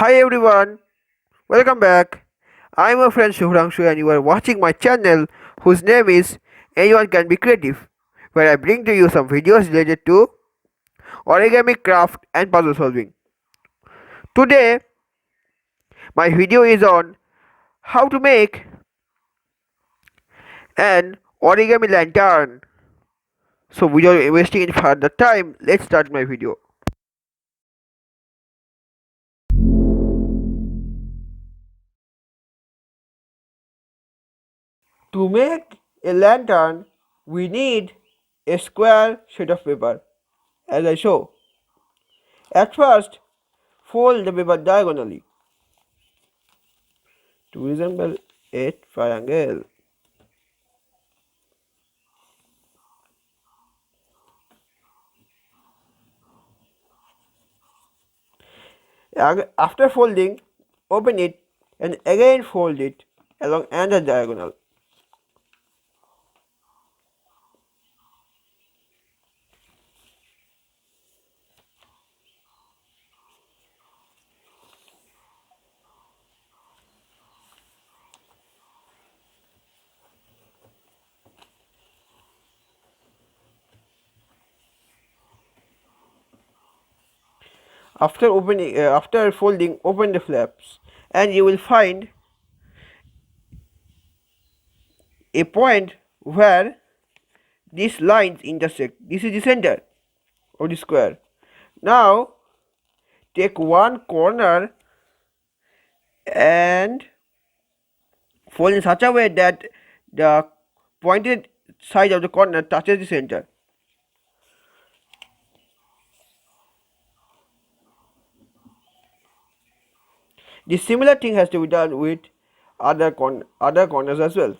Hi everyone, welcome back. I'm your friend Shubhranshu and you are watching my channel whose name is Anyone Can Be Creative, where I bring to you some videos related to origami craft and puzzle solving. Today, my video is on how to make an origami lantern. So without wasting any further time, let's start my video. To make a lantern, we need a square sheet of paper, as I show. At first, fold the paper diagonally to resemble a triangle. After folding, open it and again fold it along another diagonal. After folding, open the flaps, and you will find a point where these lines intersect. This is the center of the square. Now, take one corner and fold in such a way that the pointed side of the corner touches the center. The similar thing has to be done with other corners as well.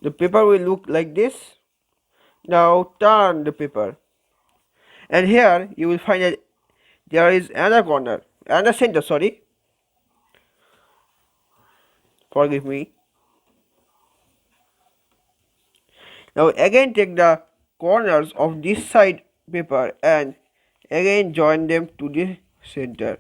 The paper will look like this. Now turn the paper, and here you will find that there is another center, sorry, forgive me. Now again take the corners of this side paper and again join them to the center.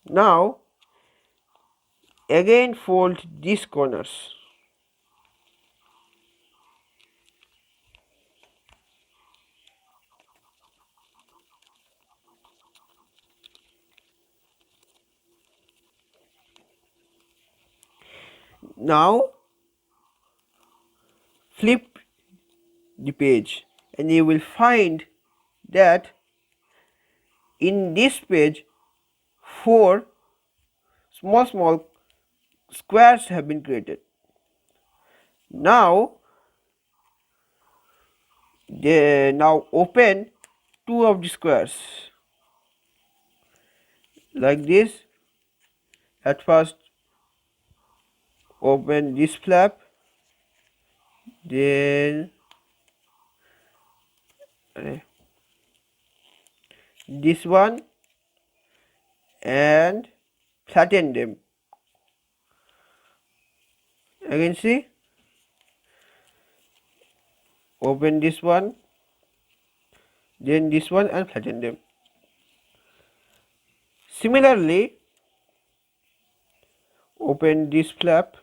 Now again fold these corners. Now flip the page and you will find that in this page 4 small squares have been created. Now open 2 of the squares like this. At first open this flap, then this one, and flatten them. Again see, open this one, then this one, and flatten them. Similarly, open this flap,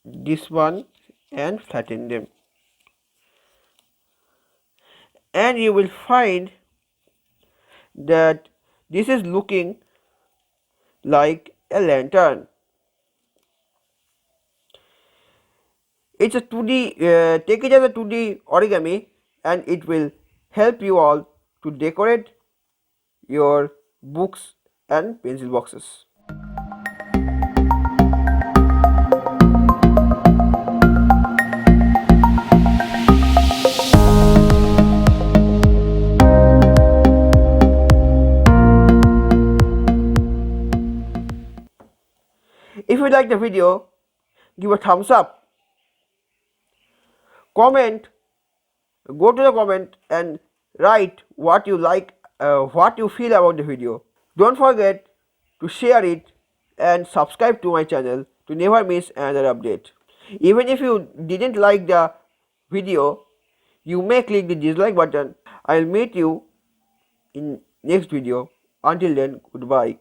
this one, and flatten them, and you will find that this is looking like a lantern. It's a 2D, take it as a 2D origami, and it will help you all to decorate your books and pencil boxes. you like the video, give a thumbs up, comment, go to the comment and write what you like, what you feel about the video. Don't forget to share it and subscribe to my channel to never miss another update. Even if you didn't like the video, you may click the dislike button. I'll meet you in next video. Until then, goodbye.